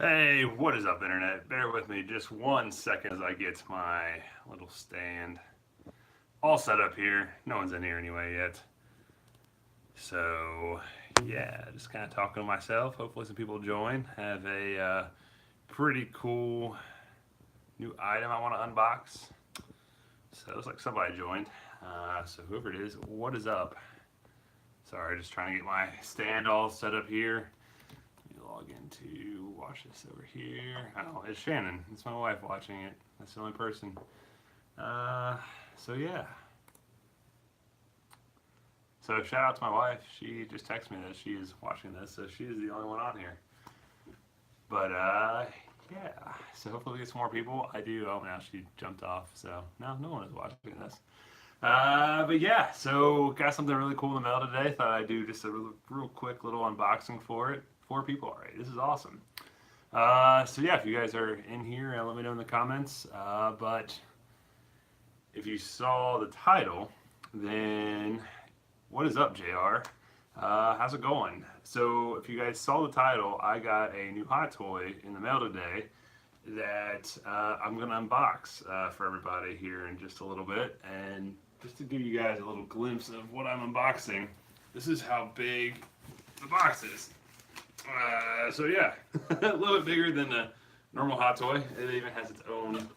Hey, what is up, Internet? Bear with me just 1 second as I get my little stand all set up here. No one's in here anyway yet. So, yeah, just kind of talking to myself. Hopefully, some people join. Have a pretty cool new item I want to unbox. So, it looks like somebody joined. So, whoever it is, what is up? Sorry, just trying to get my stand all set up here. Log into watch this over here. Oh, it's Shannon. It's my wife watching it. That's the only person. So yeah. So shout out to my wife. She just texted me that she is watching this, so she is the only one on here. But yeah. So hopefully we get some more people. I do. Oh, now she jumped off. So no one is watching this. But yeah. So got something really cool in the mail today. Thought I'd do just a real quick little unboxing for it. 4 people already. This is awesome. So yeah, if you guys are in here, let me know in the comments. But if you saw the title, then what is up, JR? How's it going? So if you guys saw the title, I got a new hot toy in the mail today that I'm gonna unbox for everybody here in just a little bit. And just to give you guys a little glimpse of what I'm unboxing, this is how big the box is. So yeah, a little bit bigger than a normal hot toy. It even has its own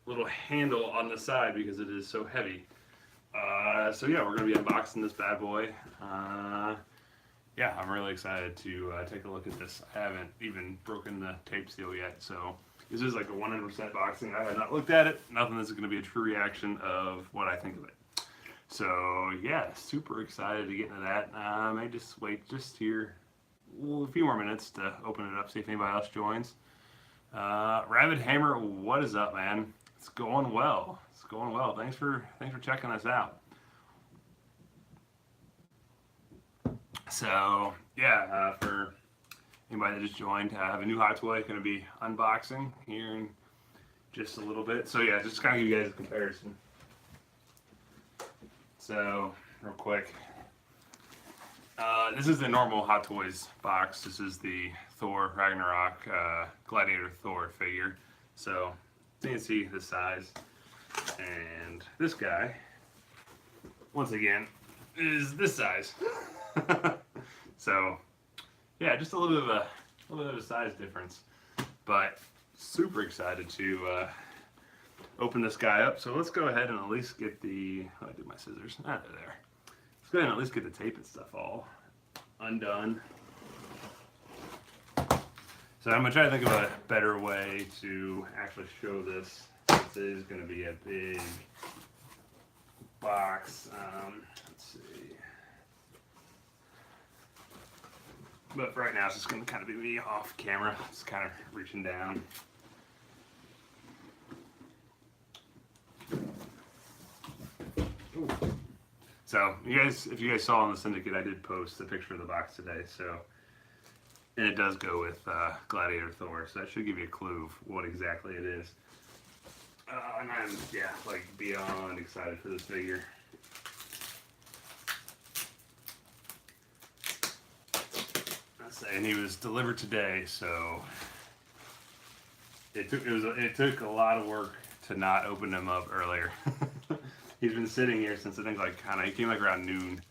little handle on the side because it is so heavy. So yeah, we're going to be unboxing this bad boy. Yeah, I'm really excited to take a look at this. I haven't even broken the tape seal yet, so this is like a 100% boxing. I have not looked at it. Nothing that's going to be a true reaction of what I think of it. So yeah, super excited to get into that. I may just wait just here a few more minutes to open it up, see if anybody else joins. Rabbit Hammer, what is up, man? It's going well. It's going well. Thanks for checking us out. So yeah, for anybody that just joined, I have a new hot toy going to be unboxing here in just a little bit. So yeah, just kind of give you guys a comparison. So real quick. This is the normal Hot Toys box. This is the Thor Ragnarok Gladiator Thor figure. So you can see the size. And this guy, once again, is this size. So yeah, just a little bit of a size difference. But super excited to open this guy up. So let's go ahead and at least get the. How do I do my scissors? They're there. Let's go ahead and at least get the tape and stuff all undone. So I'm going to try to think of a better way to actually show this. This is going to be a big box. Let's see. But for right now, it's just going to kind of be me off camera. Just kind of reaching down. Ooh. So, if you guys saw on the Syndicate, I did post a picture of the box today. So, and it does go with Gladiator Thor, so that should give you a clue of what exactly it is. And I'm like beyond excited for this figure. And he was delivered today, so it took a lot of work to not open him up earlier. He's been sitting here since I think he came like around noon.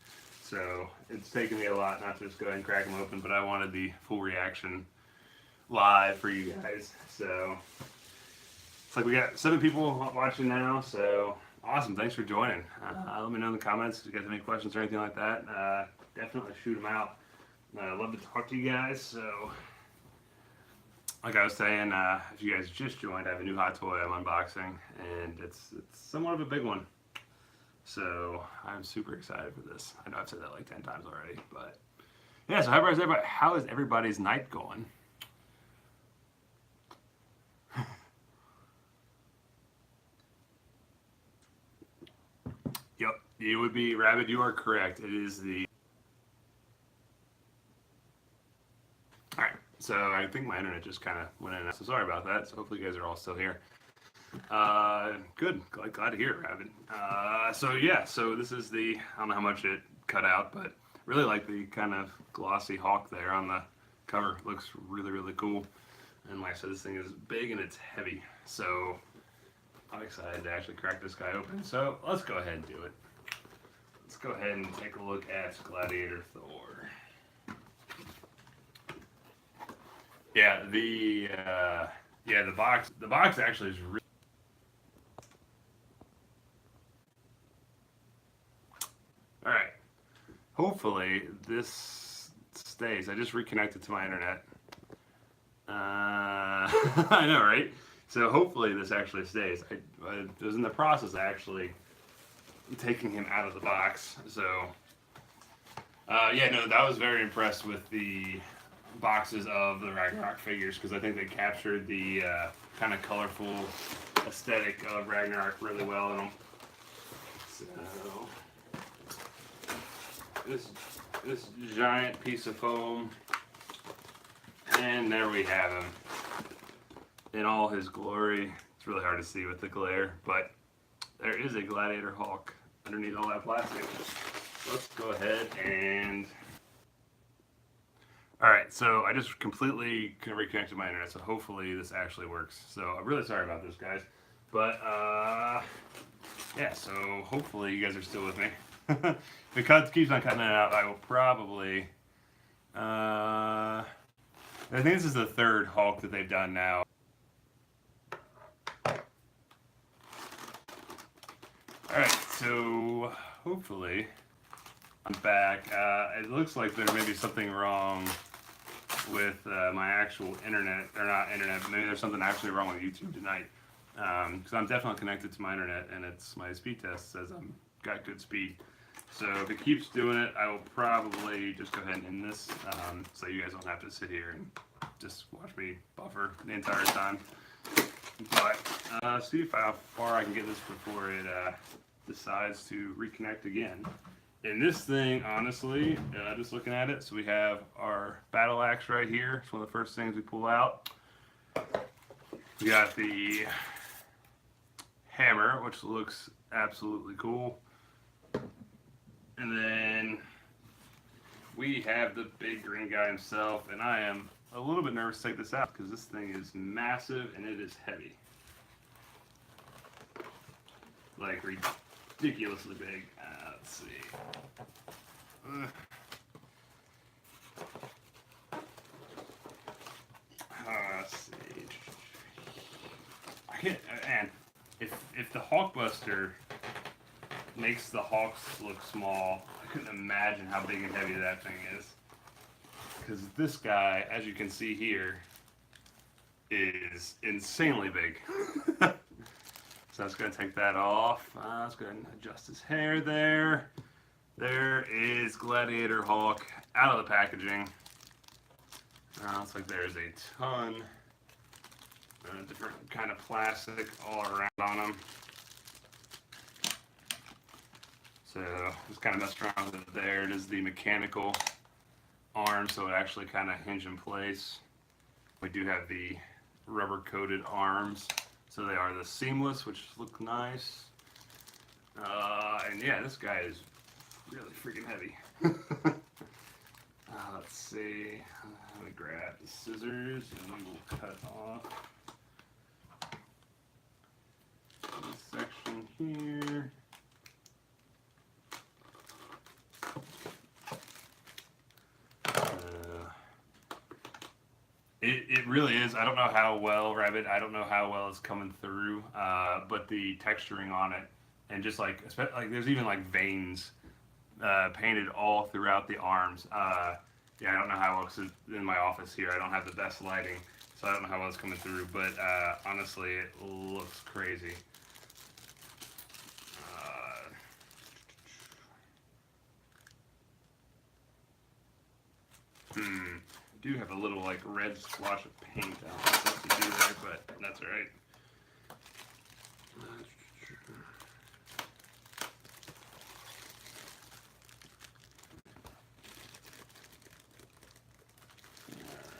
So it's taken me a lot not to just go ahead and crack him open, but I wanted the full reaction live for you guys. So it's like we got 7 people watching now. So awesome. Thanks for joining. Let me know in the comments if you guys have any questions or anything like that. Definitely shoot them out. I'd love to talk to you guys. So like I was saying, if you guys just joined, I have a new hot toy I'm unboxing, and it's somewhat of a big one. So I'm super excited for this. I know I've said that like 10 times already, but yeah. So how is everybody's night going? Yep, it would be Rabbit. You are correct. It is the. All right. So I think my internet just kind of went in. So sorry about that. So hopefully you guys are all still here. Good. Glad to hear it, Rabbit. So yeah, so this is I don't know how much it cut out, but really like the kind of glossy hawk there on the cover. Looks really, really cool. And like I said, this thing is big and it's heavy. So I'm excited to actually crack this guy open. So let's go ahead and do it. Let's go ahead and take a look at Gladiator Thor. Yeah, the box actually is really. All right. Hopefully this stays. I just reconnected to my internet. I know, right? So hopefully this actually stays. I was in the process of actually taking him out of the box. So yeah, no, I was very impressed with the boxes of the Ragnarok figures because I think they captured the kind of colorful aesthetic of Ragnarok really well in them. So this giant piece of foam, and there we have him in all his glory. It's really hard to see with the glare, but there is a Gladiator Hulk underneath all that plastic. Let's go ahead and... Alright, so I just completely reconnected my internet, so hopefully this actually works. So I'm really sorry about this, guys. But, yeah, so hopefully you guys are still with me. If it keeps on cutting it out, I will probably... I think this is the third Hulk that they've done now. Alright, so hopefully I'm back. It looks like there may be something wrong with my actual internet, or not internet, but maybe there's something actually wrong with YouTube tonight. Because I'm definitely connected to my internet, and my speed test says I'm got good speed. So if it keeps doing it, I will probably just go ahead and end this, so you guys don't have to sit here and just watch me buffer the entire time. But see how far I can get this before it decides to reconnect again. And this thing, honestly, just looking at it, so we have our battle axe right here. It's one of the first things we pull out. We got the hammer, which looks absolutely cool. And then we have the big green guy himself, and I am a little bit nervous to take this out because this thing is massive and it is heavy. Like ridiculously big. Let's see. Let's see. I can't, and if the Hulkbuster makes the Hulks look small, I couldn't imagine how big and heavy that thing is. Because this guy, as you can see here, is insanely big. So I was going to take that off. Let's go ahead and adjust his hair there. There is Gladiator Hulk out of the packaging. Looks like there's a ton of different kind of plastic all around on him. So just kind of messed around with it there. It is the mechanical arm, so it actually kind of hinge in place. We do have the rubber coated arms, so they are the seamless, which look nice. And yeah, this guy is really freaking heavy. Let's see. Let me grab the scissors and we will cut off this section here. It really is. I don't know how well, Rabbit, I don't know how well it's coming through, but the texturing on it, and just like there's even like veins painted all throughout the arms. Yeah, I don't know how well, because in my office here, I don't have the best lighting, so I don't know how well it's coming through, but honestly, it looks crazy. Do have a little like red splotch of paint out to do there, but that's alright.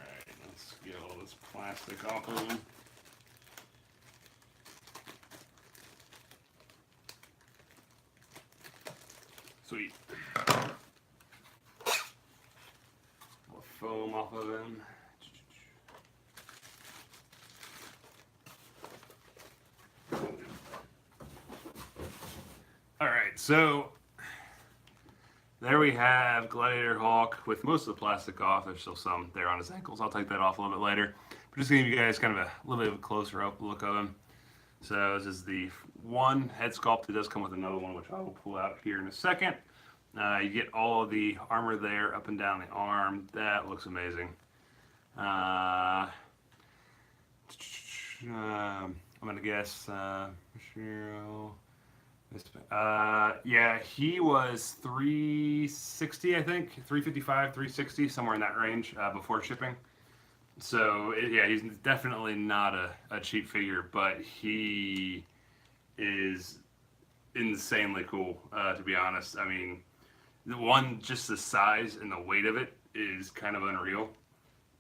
Alright, let's get all this plastic off of them. Sweet. Foam off of him. so there we have Gladiator Hulk with most of the plastic off. There's still some there on his ankles. I'll take that off a little bit later. But just gonna give you guys kind of a little bit of a closer up look of him. So this is the one head sculpt. It does come with another one, which I will pull out here in a second. You get all of the armor there up and down the arm. That looks amazing. I'm gonna guess yeah, he was 360, I think, 355, 360, somewhere in that range before shipping. So yeah, he's definitely not a cheap figure, but he is insanely cool, to be honest. I mean, just the size and the weight of it is kind of unreal.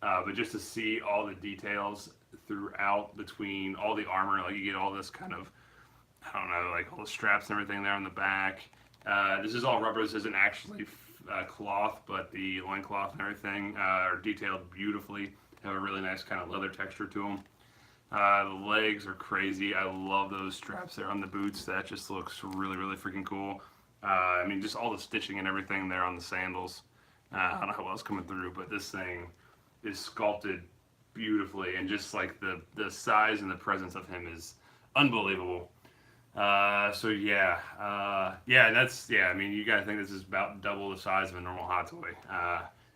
But just to see all the details throughout between all the armor, like you get all this kind of, I don't know, like all the straps and everything there on the back. This is all rubber. This isn't actually cloth, but the loincloth and everything are detailed beautifully. Have a really nice kind of leather texture to them. The legs are crazy. I love those straps there on the boots. That just looks really, really freaking cool. I mean, just all the stitching and everything there on the sandals. I don't know how well it's coming through, but this thing is sculpted beautifully, and just like the size and the presence of him is unbelievable. So yeah, I mean, you gotta think this is about double the size of a normal Hot Toy.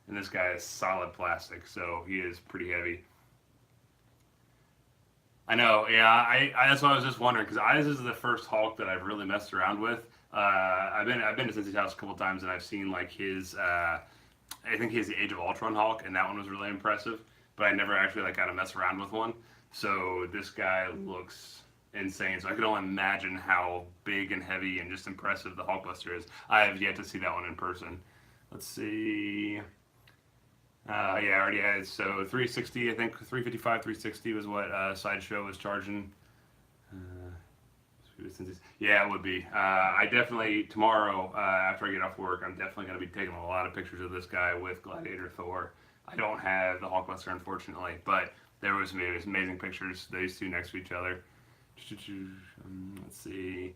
And this guy is solid plastic, so he is pretty heavy. I know, yeah. That's why I was just wondering, because this is the first Hulk that I've really messed around with. I've been to Cincy's house a couple times, and I've seen like his. I think he has the Age of Ultron Hulk, and that one was really impressive. But I never actually like got to mess around with one. So this guy looks insane. So I could only imagine how big and heavy and just impressive the Hulkbuster is. I have yet to see that one in person. Let's see. Yeah, I already had, so 360, I think 355, 360 was what Sideshow was charging. Yeah, it would be. I definitely, tomorrow, after I get off work, I'm definitely going to be taking a lot of pictures of this guy with Gladiator Thor. I don't have the Hulkbuster, unfortunately, but there was amazing pictures, these two next to each other. Let's see.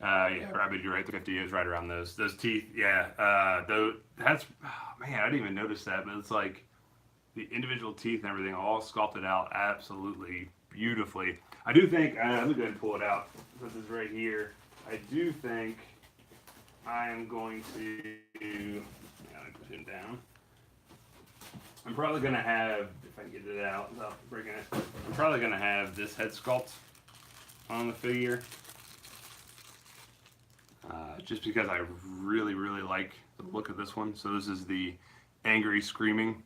Yeah, Rabbit, you're right. The 50 is right around those teeth. Yeah, that's man, I didn't even notice that, but it's like the individual teeth and everything all sculpted out absolutely beautifully. I do think. Let me go ahead and pull it out. This is right here. I do think I am going to. Put him down. I'm probably gonna have, if I can get it out without breaking it. I'm probably gonna have this head sculpt on the figure. Just because I really, really like the look of this one. So this is the angry, screaming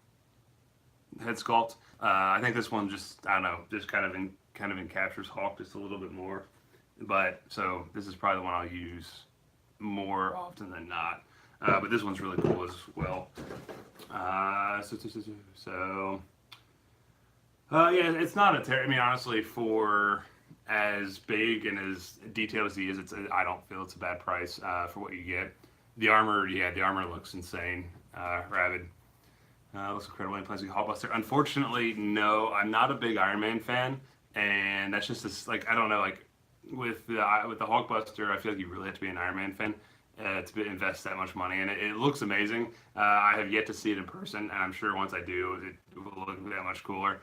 head sculpt. I think this one just, I don't know, just kind of encaptures Hulk just a little bit more. But so this is probably the one I'll use more often than not. But this one's really cool as well. Yeah, it's not a I mean, honestly, for as big and as detailed as he is, I don't feel it's a bad price for what you get. The armor, yeah, the armor looks insane. Rabid. Looks incredible. Plastic Hulkbuster. Unfortunately, no, I'm not a big Iron Man fan, and that's just this, like, I don't know, like with the Hulkbuster, I feel like you really have to be an Iron Man fan to invest that much money in it. It looks amazing. I have yet to see it in person, and I'm sure once I do, it will look that much cooler.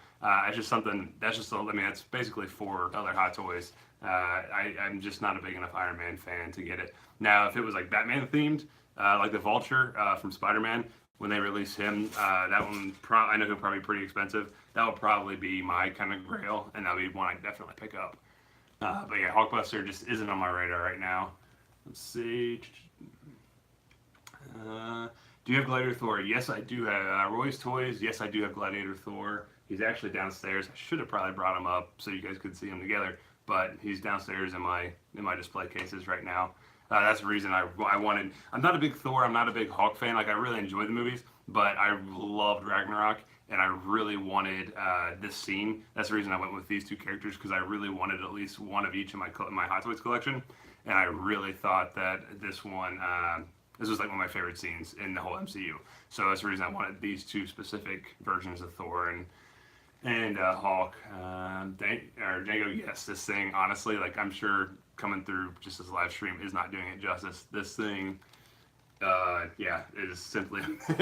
It's just something, I mean, that's basically for other Hot Toys. I'm just not a big enough Iron Man fan to get it. Now, if it was like Batman themed, like the Vulture from Spider-Man, when they release him, that one, I know he'll probably be pretty expensive. That will probably be my kind of grail, and that'll be one I definitely pick up. But yeah, Hulkbuster just isn't on my radar right now. Let's see. Do you have Gladiator Thor? Yes, I do have. Roy's Toys, yes, I do have Gladiator Thor. He's actually downstairs. I should have probably brought him up so you guys could see him together, but he's downstairs in my display cases right now. That's the reason I wanted. I'm not a big Thor. I'm not a big Hulk fan. Like, I really enjoy the movies, but I loved Ragnarok, and I really wanted this scene. That's the reason I went with these two characters, because I really wanted at least one of each in my Hot Toys collection, and I really thought that this one. This was like one of my favorite scenes in the whole MCU. So that's the reason I wanted these two specific versions of Thor. And And Hulk, Django, yes, this thing, honestly, like I'm sure coming through just this live stream is not doing it justice. This thing, yeah, it is simply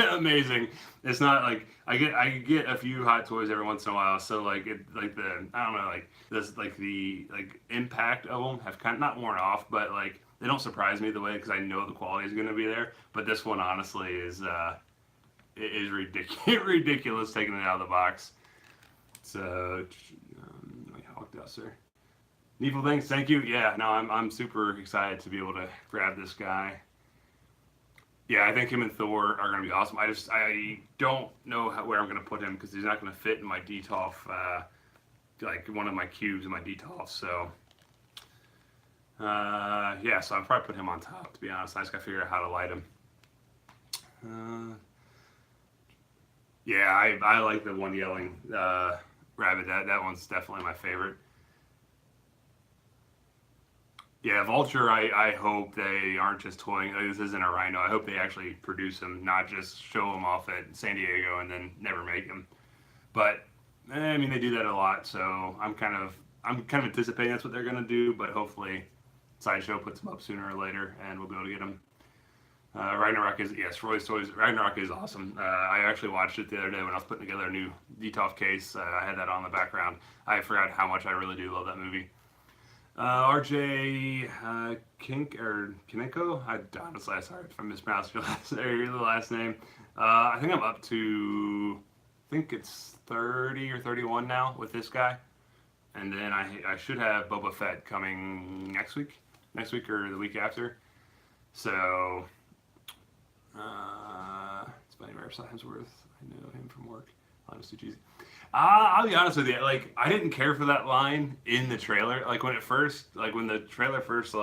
amazing. It's not like I get a few Hot Toys every once in a while, so like I don't know, like this like the like impact of them have kind of not worn off, but like they don't surprise me the way because I know the quality is going to be there. But this one honestly is ridiculous, ridiculous taking it out of the box. So, Hawk Duster. Needful things, thank you. Yeah, no, I'm super excited to be able to grab this guy. Yeah, I think him and Thor are going to be awesome. I don't know where I'm going to put him because he's not going to fit in my DTOF, like one of my cubes in my DTOF. So, yeah, so I'll probably put him on top, to be honest. I just got to figure out how to light him. Yeah, I like the one yelling rabbit. That one's definitely my favorite. Yeah, Vulture, I hope they aren't just toying. Like, this isn't a Rhino. I hope they actually produce them, not just show them off at San Diego and then never make them. But I mean, they do that a lot, so I'm kind of anticipating that's what they're gonna do. But hopefully, Sideshow puts them up sooner or later, and we'll be able to get them. Ragnarok is, yes, Roy's Toys. Ragnarok is awesome. I actually watched it the other day when I was putting together a new DTOF case. I had that on the background. I forgot how much I really do love that movie. RJ Kineko. Honestly, sorry if I mispronounced your last name. I think I'm up to, I think it's 30 or 31 now with this guy. And then I should have Boba Fett coming next week or the week after. So, it's funny, Rare Hemsworth. I know him from work. I'm too cheesy. I'll be honest with you. Like, I didn't care for that line in the trailer. Like when the trailer first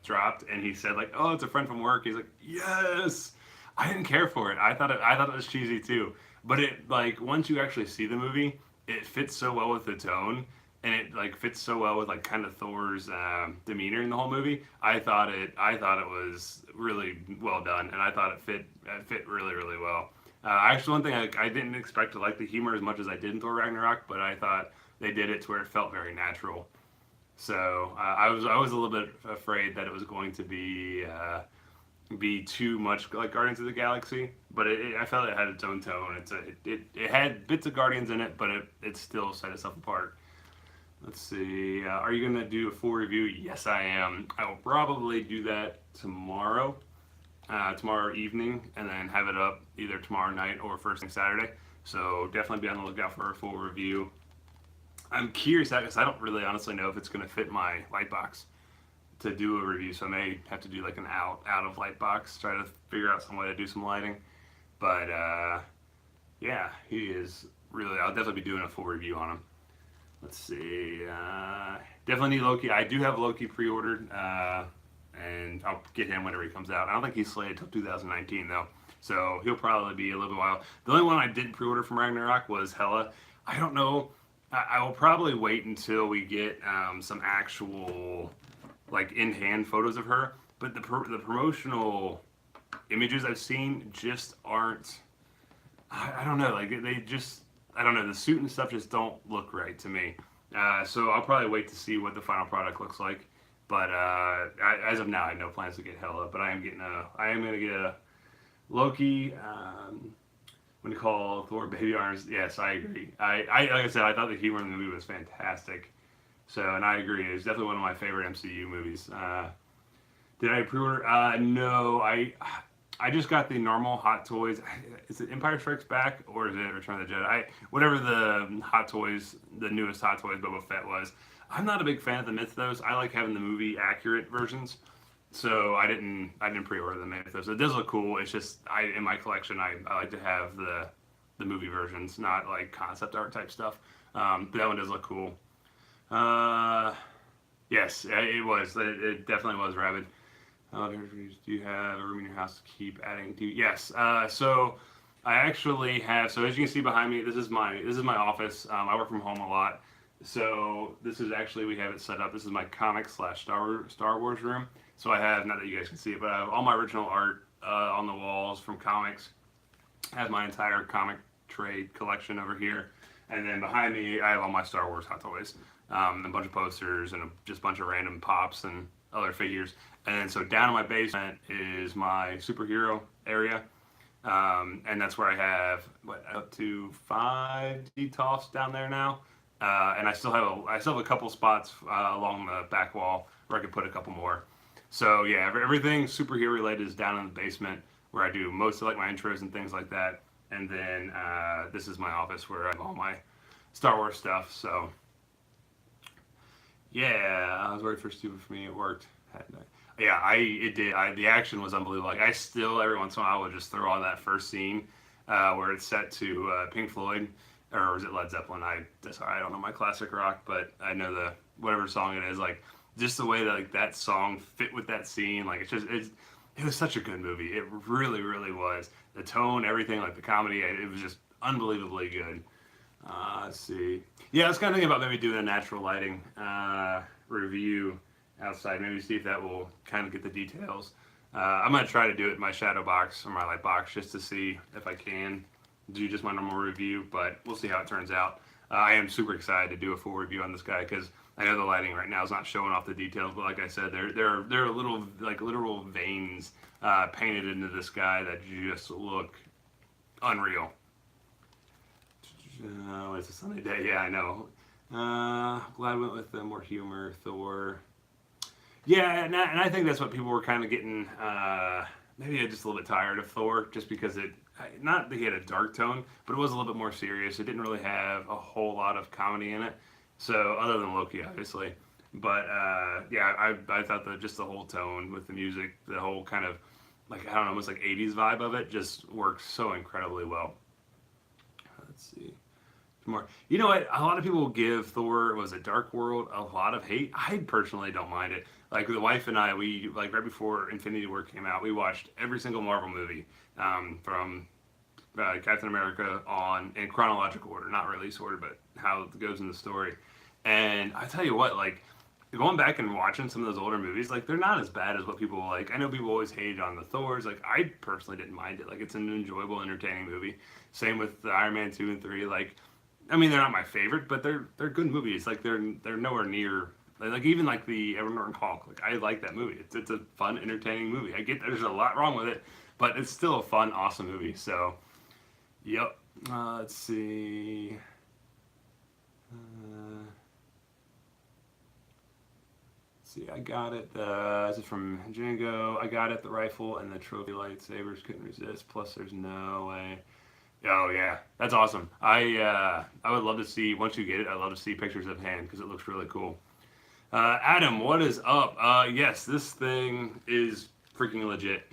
dropped, and he said like, "Oh, it's a friend from work." He's like, "Yes." I didn't care for it. I thought it was cheesy too. But it like once you actually see the movie, it fits so well with the tone, and it like fits so well with like kind of Thor's demeanor in the whole movie. I thought it was really well done, and I thought it fit really really well. Actually, one thing I didn't expect to like the humor as much as I did in Thor Ragnarok, but I thought they did it to where it felt very natural. So I was a little bit afraid that it was going to be too much like Guardians of the Galaxy, but I felt it had its own tone. It had bits of Guardians in it, but it still set itself apart. Let's see. Are you gonna do a full review? Yes, I am. I will probably do that tomorrow. Tomorrow evening, and then have it up either tomorrow night or first thing Saturday. So definitely be on the lookout for a full review. I'm curious because I don't really honestly know if it's going to fit my light box to do a review, so I may have to do like an out of light box, try to figure out some way to do some lighting. But yeah, he is really. I'll definitely be doing a full review on him. Let's see. Definitely need Loki. I do have Loki pre-ordered. And I'll get him whenever he comes out. I don't think he's slated till 2019 though, so he'll probably be a little bit while. The only one I didn't pre-order from Ragnarok was Hela. I don't know. I will probably wait until we get some actual like in-hand photos of her. But the promotional images I've seen just aren't. I don't know. Like they just. I don't know. The suit and stuff just don't look right to me. So I'll probably wait to see what the final product looks like. But as of now, I have no plans to get Hela. But I am going to get a Loki. What do you call Thor? Baby arms. Yes, I agree. I like I said, I thought the humor in the movie was fantastic. So, and I agree. It's definitely one of my favorite MCU movies. Did I pre-order? No. I just got the normal Hot Toys. Is it Empire Strikes Back or is it Return of the Jedi? Whatever the Hot Toys, the newest Hot Toys Boba Fett was. I'm not a big fan of the Mythos. I like having the movie accurate versions, so I didn't pre-order the Mythos. It does look cool. It's just in my collection I like to have the movie versions, not like concept art type stuff. But that one does look cool. Yes, it was. It definitely was rabid. Do you have a room in your house to keep adding to? Yes. So I actually have. So as you can see behind me, this is my office. I work from home a lot. So this is actually, we have it set up. This is my comics / Star Wars room. So I have, not that you guys can see it, but I have all my original art on the walls from comics. I have my entire comic trade collection over here. And then behind me, I have all my Star Wars Hot Toys, a bunch of posters, and just a bunch of random pops and other figures. And then so down in my basement is my superhero area. And that's where I have up to 5 DTOFs down there now. And I still have a couple spots along the back wall where I could put a couple more. So yeah, everything superhero related is down in the basement where I do most of like my intros and things like that. And then this is my office where I have all my Star Wars stuff. So yeah, I was worried for stupid for me. It worked. Yeah, it did. The action was unbelievable. Like I still every once in a while would just throw on that first scene where it's set to Pink Floyd or was it Led Zeppelin? Sorry, I don't know my classic rock, but I know the whatever song it is. Like just the way that like that song fit with that scene. Like it was such a good movie. It really, really was. The tone, everything, like the comedy, it was just unbelievably good. Let's see. Yeah, I was kind of thinking about maybe doing a natural lighting review outside. Maybe see if that will kind of get the details. I'm going to try to do it in my shadow box or my light box just to see if I can do just my normal review, but we'll see how it turns out. I am super excited to do a full review on this guy because I know the lighting right now is not showing off the details, but like I said, there are little like literal veins painted into this guy that just look unreal. It's a sunny day. Yeah, I know. Glad I went with the more humor Thor. Yeah, and I think that's what people were kind of getting. Maybe just a little bit tired of Thor, just because not that he had a dark tone, but it was a little bit more serious. It didn't really have a whole lot of comedy in it. So other than Loki, obviously, but yeah, I thought that just the whole tone with the music, the whole kind of like I don't know, almost like '80s vibe of it, just works so incredibly well. Let's see. More. You know what? A lot of people give Thor was a Dark World a lot of hate. I personally don't mind it. Like the wife and I, we like right before Infinity War came out, we watched every single Marvel movie from Captain America on in chronological order, not release order, but how it goes in the story. And I tell you what, like going back and watching some of those older movies, like they're not as bad as what people like. I know people always hate on the Thors. Like I personally didn't mind it. Like it's an enjoyable, entertaining movie. Same with the Iron Man 2 and 3. Like I mean, they're not my favorite, but they're good movies. Like they're nowhere near like even like the Edward Norton Hulk. Like I like that movie. It's a fun, entertaining movie. I get there's a lot wrong with it, but it's still a fun, awesome movie. So, yep. Let's see. I got it. This is from Django. I got it. The rifle and the trophy lightsabers couldn't resist. Plus, there's no way. Oh yeah, that's awesome. I would love to see once you get it. I'd love to see pictures of hand because it looks really cool. Adam, what is up? Yes, this thing is freaking legit.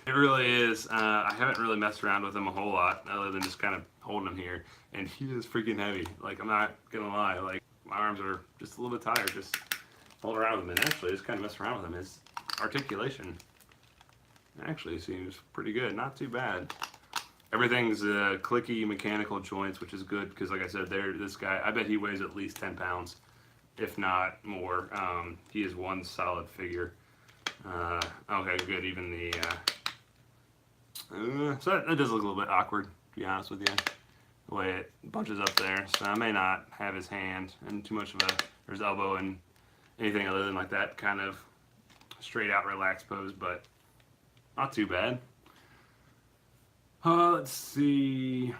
It really is. I haven't really messed around with him a whole lot other than just kind of holding him here, and he is freaking heavy. Like I'm not gonna lie, like my arms are just a little bit tired just holding around with him. And actually, just kind of messing around with him. His articulation actually seems pretty good. Not too bad. Everything's clicky mechanical joints, which is good because, like I said, this guy, I bet he weighs at least 10 pounds, if not more. He is one solid figure. Okay, good. Even the so that does look a little bit awkward, to be honest with you, the way it bunches up there. So I may not have his hand and too much of or his elbow and anything other than like that kind of straight out relaxed pose, but not too bad. Let's see.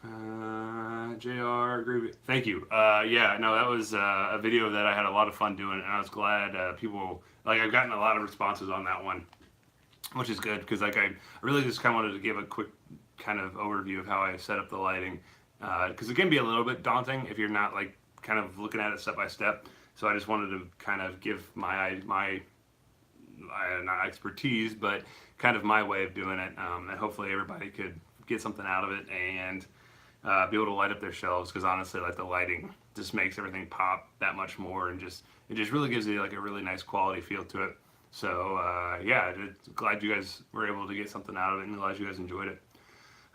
JR, agree with. Thank you. Yeah, no, that was a video that I had a lot of fun doing, and I was glad people like I've gotten a lot of responses on that one, which is good because like I really just kind of wanted to give a quick kind of overview of how I set up the lighting because it can be a little bit daunting if you're not like kind of looking at it step by step. So I just wanted to kind of give my not expertise, but kind of my way of doing it, and hopefully everybody could get something out of it and be able to light up their shelves. Because honestly, like the lighting just makes everything pop that much more, and it just really gives you like a really nice quality feel to it. So yeah, glad you guys were able to get something out of it, and glad you guys enjoyed it.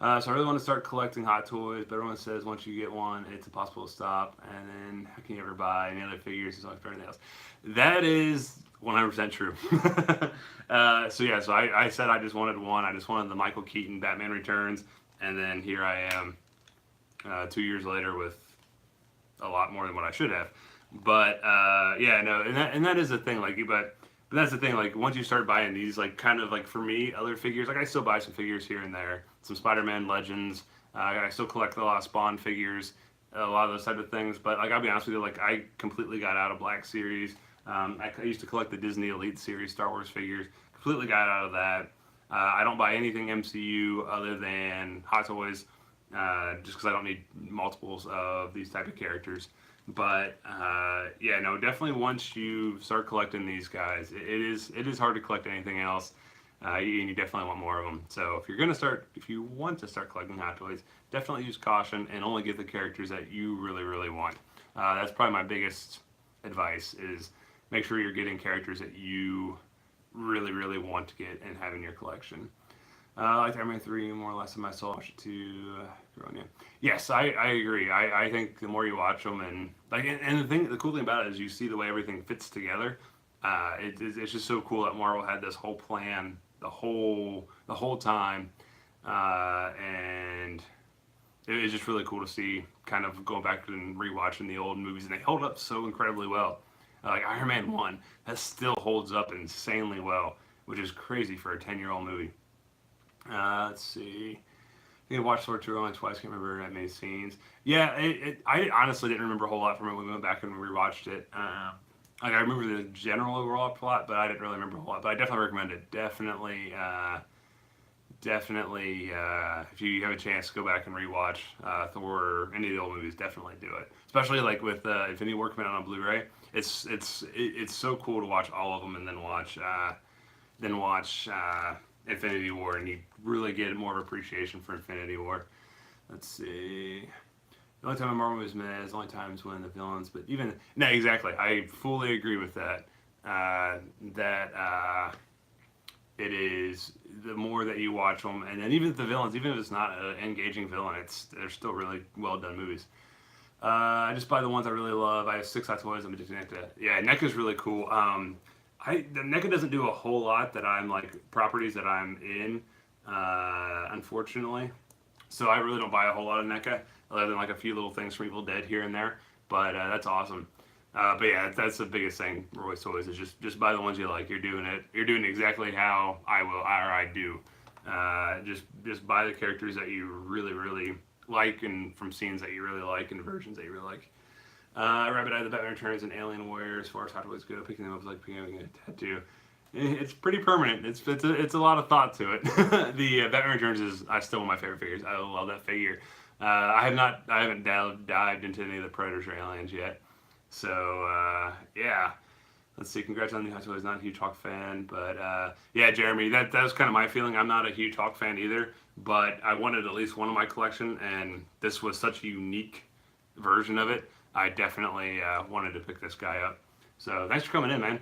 So I really want to start collecting Hot Toys, but everyone says once you get one, it's impossible to stop, and then how can you ever buy any other figures as long as everything else? That is 100% true. So yeah, so I said I just wanted one. I just wanted the Michael Keaton Batman Returns, and then here I am 2 years later with a lot more than what I should have. But yeah, no, and that is the thing. Like, but that's the thing. Like, once you start buying these, like, kind of like for me, other figures. Like, I still buy some figures here and there. Some Spider-Man Legends. I still collect a lot of Spawn figures. A lot of those type of things. But like, I'll be honest with you. Like, I completely got out of Black Series. I used to collect the Disney Elite Series Star Wars figures. Completely got out of that. I don't buy anything MCU other than Hot Toys, just because I don't need multiples of these type of characters. But yeah, no, definitely once you start collecting these guys, it is hard to collect anything else. You definitely want more of them. So if you want to start collecting Hot Toys, definitely use caution and only get the characters that you really, really want. That's probably my biggest advice is make sure you're getting characters that you really, really want to get and have in your collection. Like Iron Man 3 more or less in my soul. Watch it to Yes, I agree. I think the more you watch them and like the cool thing about it is you see the way everything fits together. It's just so cool that Marvel had this whole plan the whole time, and it was just really cool to see. Kind of going back and rewatching the old movies, and they hold up so incredibly well. Like Iron Man 1, that still holds up insanely well, which is crazy for a 10-year-old movie. Let's see. I think I watched Thor 2 only twice. Can't remember that many scenes. Yeah, I honestly didn't remember a whole lot from it when we went back and rewatched it. Like I remember the general overall plot, but I didn't really remember a whole lot. But I definitely recommend it. Definitely, if you have a chance, go back and rewatch Thor or any of the old movies. Definitely do it. Especially like with Infinity War coming out on Blu-ray. It's so cool to watch all of them and then watch Infinity War, and you really get more of appreciation for Infinity War. Let's see. The only time I'm Marvel is Mez, the only times when the villains, but even no, exactly. I fully agree with that. It is the more that you watch them, and then even the villains, even if it's not an engaging villain, they're still really well done movies. I just buy the ones I really love. I have 6 Hot Toys. I'm addicted to NECA. Yeah, NECA's really cool. The NECA doesn't do a whole lot that I'm like properties that I'm in, unfortunately. So I really don't buy a whole lot of NECA, other than like a few little things from Evil Dead here and there. But that's awesome. But yeah, that's the biggest thing. Roy's Toys is just buy the ones you like. You're doing it. You're doing exactly how I do. Just buy the characters that you really, really like, and from scenes that you really like, and versions that you really like. Rabbit Eye, the Batman Returns, and Alien Warrior. As far as Hot Toys go, picking them up is like picking up a tattoo. It's pretty permanent. It's a lot of thought to it. The Batman Returns is still one of my favorite figures. I love that figure. I haven't dived into any of the Predators or Aliens yet. So yeah. Let's see. Congrats on the Hot Toys. Not a huge Hawk fan, but yeah, Jeremy. That was kind of my feeling. I'm not a huge Hawk fan either, but I wanted at least one in my collection, and this was such a unique version of it. I definitely wanted to pick this guy up. So thanks for coming in, man.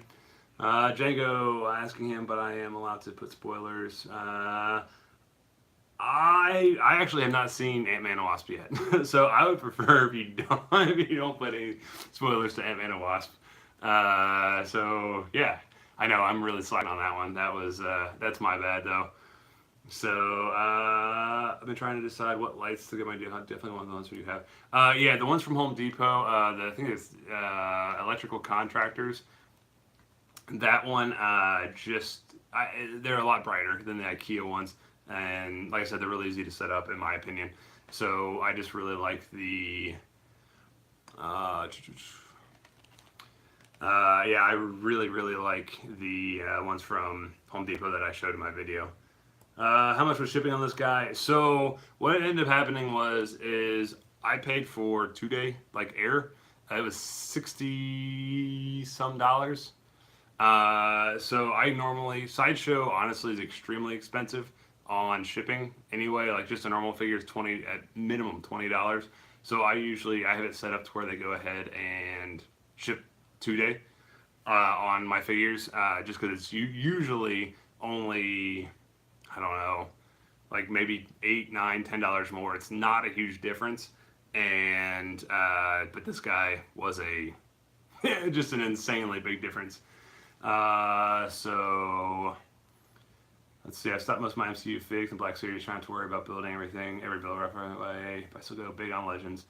Django asking him, but I am allowed to put spoilers. I actually have not seen Ant-Man and Wasp yet, so I would prefer if you don't put any spoilers to Ant-Man and Wasp. So yeah, I know I'm really slacking on that one. That's my bad though. So I've been trying to decide what lights to get my deal. Definitely one of the ones you have. Yeah, the ones from Home Depot. I think it's electrical contractors. That one they're a lot brighter than the IKEA ones, and like I said, they're really easy to set up in my opinion. So I just really like the. Yeah, I really like the ones from Home Depot that I showed in my video. How much was shipping on this guy? So what ended up happening is I paid for 2-day like air. It was $60 some. So I normally Sideshow honestly is extremely expensive on shipping anyway. Like just a normal figure is at minimum $20. So I have it set up to where they go ahead and ship 2-day on my figures, just because it's usually only, I don't know, like maybe $8, $9, $10 more. It's not a huge difference, and but this guy was just an insanely big difference. So Let's see, I stopped most of my MCU figs and Black Series trying to worry about building everything, every build reference way, but I still go big on Legends.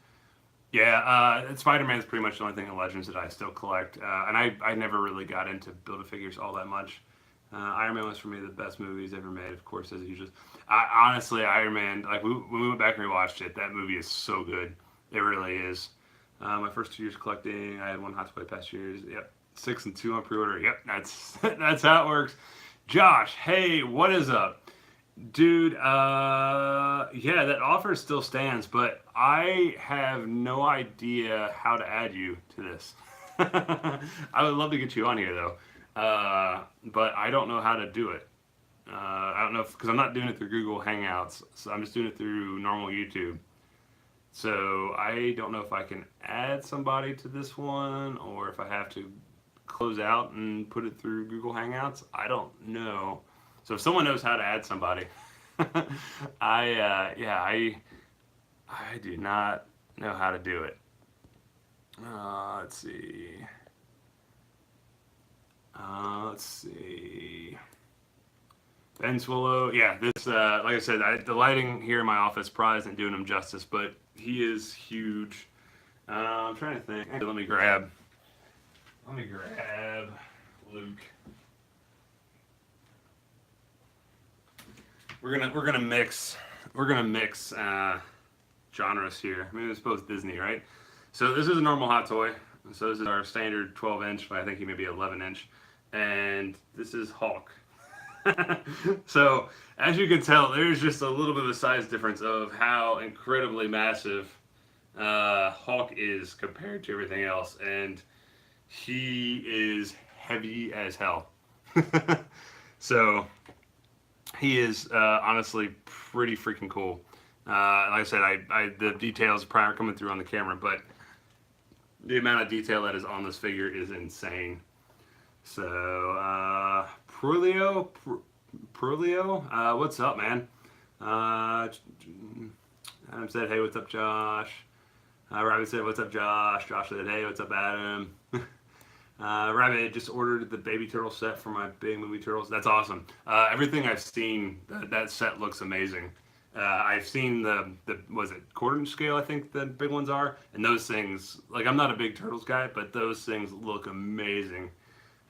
Yeah, Spider-Man's pretty much the only thing in Legends that I still collect, and I never really got into Build-A-Figures all that much. Iron Man was for me the best movies ever made, of course, as usual. Honestly, Iron Man, like when we went back and rewatched it, that movie is so good. It really is. My first 2 years collecting, I had 1 Hot Toy past years. Yep, 6 and 2 on pre-order. Yep, that's that's how it works. Josh, hey, what is up? Dude, yeah, that offer still stands, but I have no idea how to add you to this. I would love to get you on here though, but I don't know how to do it. I don't know because I'm not doing it through Google Hangouts, so I'm just doing it through normal YouTube. So I don't know if I can add somebody to this one or if I have to close out and put it through Google Hangouts. I don't know. So if someone knows how to add somebody, I do not know how to do it. Let's see. Let's see. Ben Swallow, yeah, this, like I said, the lighting here in my office probably isn't doing him justice, but he is huge. I'm trying to think. Let me grab Luke. We're gonna mix genres here. I mean, it's both Disney, right? So this is a normal Hot Toy. So this is our standard 12-inch, but I think he may be 11-inch, and this is Hulk. So as you can tell, there's just a little bit of a size difference of how incredibly massive Hulk is compared to everything else, and he is heavy as hell. So he is honestly pretty freaking cool. Like I said, the details are coming through on the camera, but the amount of detail that is on this figure is insane. So, Prulio, what's up, man? Adam said, hey, what's up, Josh? Rabbit said, what's up, Josh? Josh said, hey, what's up, Adam? Rabbit just ordered the baby turtle set for my big movie turtles. That's awesome. Everything I've seen, that set looks amazing. I've seen the was it quarter-inch scale, I think the big ones are, and those things, like I'm not a big turtles guy, but those things look amazing.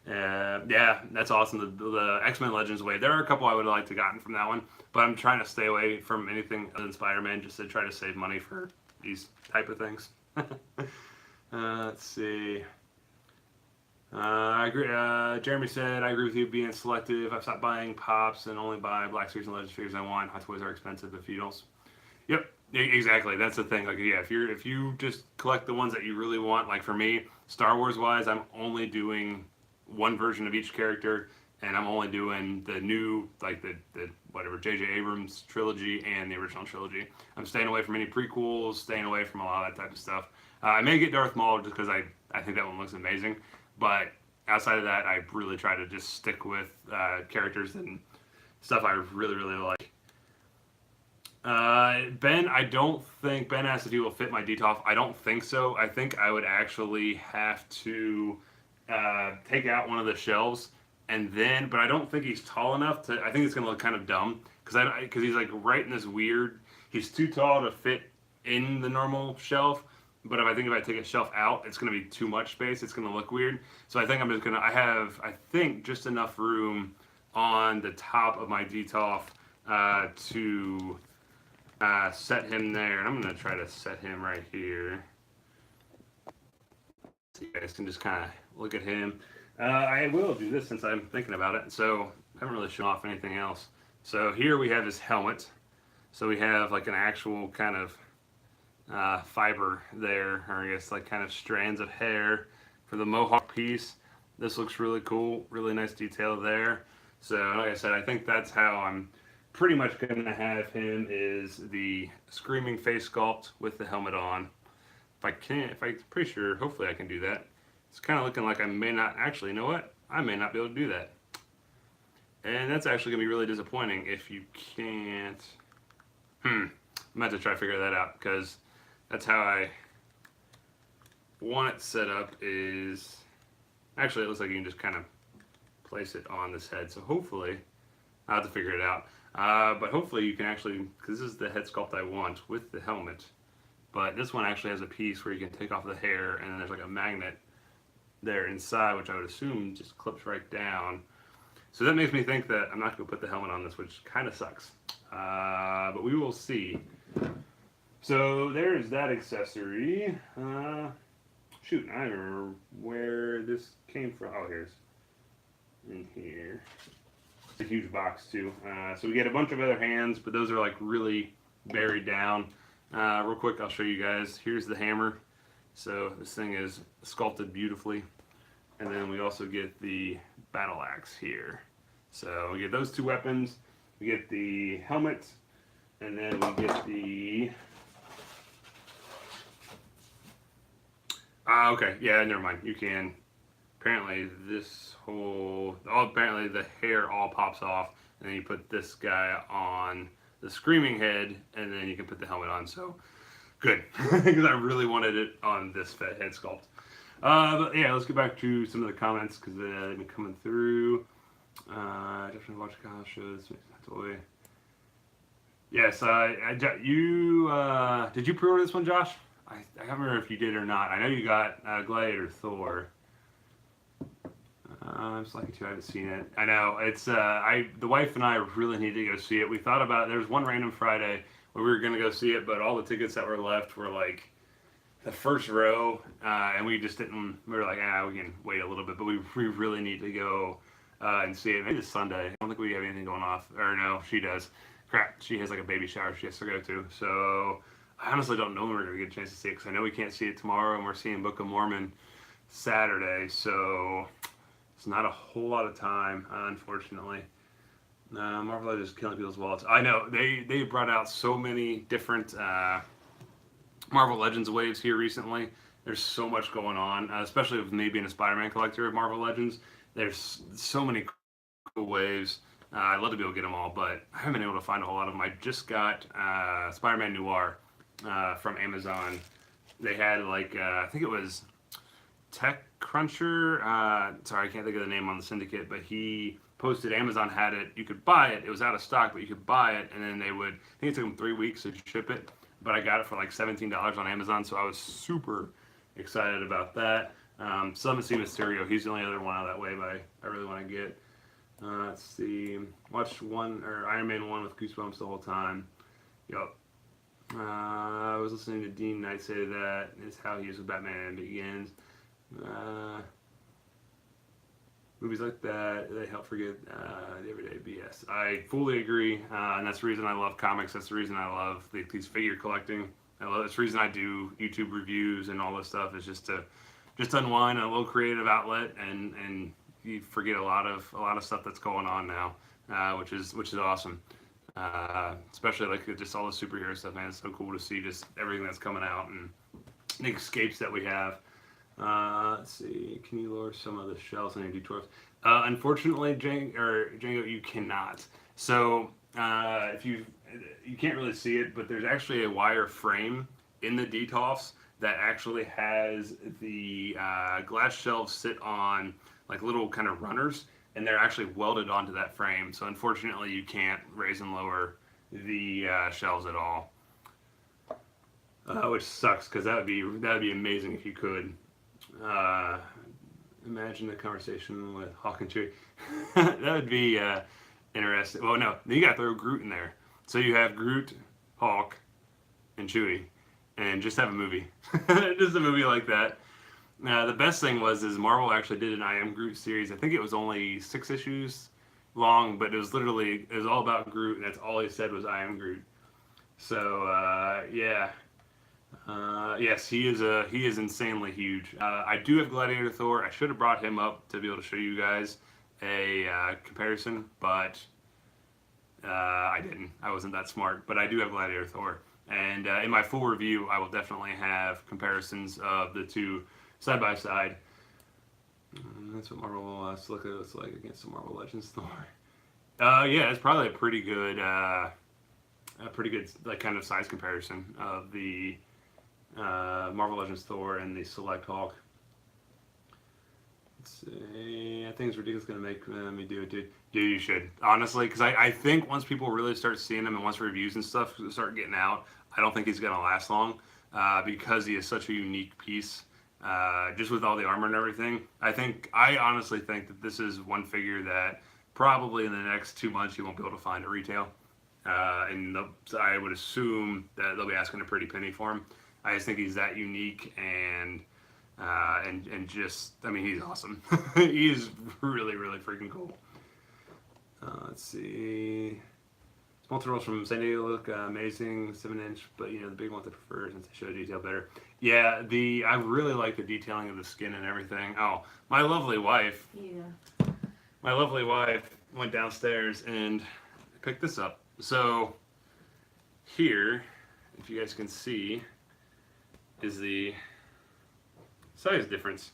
Yeah, that's awesome. The X-Men Legends wave. There are a couple I would have liked to gotten from that one, but I'm trying to stay away from anything other than Spider-Man just to try to save money for these type of things. Let's see. I agree. Jeremy said, I agree with you being selective. I've stopped buying pops and only buy Black Series and Legends figures I want. Hot Toys are expensive if you don't. Yep, exactly. That's the thing. Like, yeah, if you just collect the ones that you really want, like for me, Star Wars wise, I'm only doing one version of each character, and I'm only doing the new, like the whatever J.J. Abrams trilogy and the original trilogy. I'm staying away from any prequels, staying away from a lot of that type of stuff. I may get Darth Maul just because I think that one looks amazing. But outside of that, I really try to just stick with characters and stuff I really, really like. Ben, I don't think, Ben asked if he will fit my DTOF. I don't think so. I think I would actually have to take out one of the shelves and then, but I don't think he's tall enough to, I think it's going to look kind of dumb because he's like right in this weird, he's too tall to fit in the normal shelf. But if I take a shelf out, it's going to be too much space. It's going to look weird. So I think I'm just going to, I think just enough room on the top of my DTOF to set him there. And I'm going to try to set him right here. So you guys can just kind of look at him. I will do this since I'm thinking about it. So I haven't really shown off anything else. So here we have his helmet. So we have like an actual kind of fiber there, or I guess like kind of strands of hair for the mohawk piece. This looks really cool, really nice detail there. So like I said, I think that's how I'm pretty much going to have him, is the screaming face sculpt with the helmet on. I'm pretty sure, hopefully I can do that. It's kind of looking like I may not, actually, you know what? I may not be able to do that. And that's actually going to be really disappointing if you can't. I'm going to have to try to figure that out, because that's how I want it set up. Is actually, it looks like you can just kind of place it on this head. So hopefully I'll have to figure it out. But hopefully you can actually, because this is the head sculpt I want with the helmet. But this one actually has a piece where you can take off the hair, and then there's like a magnet there inside, which I would assume just clips right down. So that makes me think that I'm not going to put the helmet on this, which kind of sucks. But we will see. So there's that accessory. Shoot, I don't remember where this came from. Oh, here's in here. It's a huge box too. So we get a bunch of other hands, but those are like really buried down. Real quick, I'll show you guys. Here's the hammer. So this thing is sculpted beautifully. And then we also get the battle axe here. So we get those two weapons. We get the helmet, and then we get the... okay, yeah, never mind. You can... Apparently this whole... apparently the hair all pops off, and then you put this guy on the screaming head, and then you can put the helmet on. So, good. Because I really wanted it on this head sculpt. But yeah, let's get back to some of the comments, because they've been coming through. Definitely watch Kyle shows. Toy. Yes, did you pre-order this one, Josh? I can't remember if you did or not. I know you got Gladiator Thor. I'm just lucky too. I haven't seen it. I know it's. The wife and I really need to go see it. We thought about it. There was one random Friday where we were gonna go see it, but all the tickets that were left were like the first row, and we just didn't. We were like, we can wait a little bit, but we really need to go and see it. Maybe this Sunday. I don't think we have anything going off. Or no, she does. Crap, she has like a baby shower she has to go to. So I honestly don't know when we're gonna get a chance to see it, because I know we can't see it tomorrow, and we're seeing Book of Mormon Saturday. So it's not a whole lot of time, unfortunately. Marvel Legends is killing people's wallets. I know they brought out so many different Marvel Legends waves here recently. There's so much going on, especially with me being a Spider-Man collector of Marvel Legends. There's so many cool waves. I'd love to be able to get them all, but I haven't been able to find a whole lot of them. I just got Spider-Man Noir from Amazon. They had like, I think it was Tech Cruncher. Sorry, I can't think of the name on the syndicate, but he posted Amazon had it. You could buy it. It was out of stock, but you could buy it, and then they would, I think it took them 3 weeks to ship it, but I got it for like $17 on Amazon, so I was super excited about that. Still haven't seen Mysterio. He's the only other one out that way, but I really want to get. Let's see. Watched Iron Man 1 with goosebumps the whole time. Yup. I was listening to Dean Knight say that is how he is with Batman Begins. Movies like that, they help forget the everyday BS. I fully agree, and that's the reason I love comics. That's the reason I love these figure collecting. That's the reason I do YouTube reviews and all this stuff, is just to unwind, a little creative outlet, and you forget a lot of stuff that's going on now, which is awesome. Especially like just all the superhero stuff, man. It's so cool to see just everything that's coming out and the escapes that we have. Let's see. Can you lower some of the shells on your detours? Unfortunately, Django, you cannot. So if you can't really see it, but there's actually a wire frame in the detolfs that actually has the glass shelves sit on like little kind of runners, and they're actually welded onto that frame. So unfortunately, you can't raise and lower the shelves at all, which sucks, because that'd be amazing if you could. Imagine a conversation with Hawk and Chewie. That would be interesting. Well, no, you got to throw Groot in there. So you have Groot, Hawk, and Chewie, and just have a movie. Just a movie like that. The best thing is Marvel actually did an I Am Groot series. I think it was only 6 issues long, but it was all about Groot, and that's all he said was I Am Groot. So yeah. Yes, he is insanely huge. I do have Gladiator Thor. I should have brought him up to be able to show you guys a comparison, but I didn't. I wasn't that smart. But I do have Gladiator Thor, and in my full review, I will definitely have comparisons of the two side by side. That's what Marvel looks like against the Marvel Legends Thor. Yeah, it's probably a pretty good like kind of size comparison of the Marvel Legends Thor and the Select Hulk. Let's see. I think it's ridiculous going to make me do it, dude. Dude, you should. Honestly, because I think once people really start seeing him and once reviews and stuff start getting out, I don't think he's going to last long because he is such a unique piece. Just with all the armor and everything. I honestly think that this is one figure that probably in the next 2 months you won't be able to find at retail. So I would assume that they'll be asking a pretty penny for him. I just think he's that unique and just, I mean, he's awesome. He's really, really freaking cool. Let's see. Multi rolls from San Diego look amazing, 7-inch, but you know the big one I prefer since they show detail better. Yeah, I really like the detailing of the skin and everything. Oh, my lovely wife. Yeah. My lovely wife went downstairs and picked this up. So here, if you guys can see, is the size difference.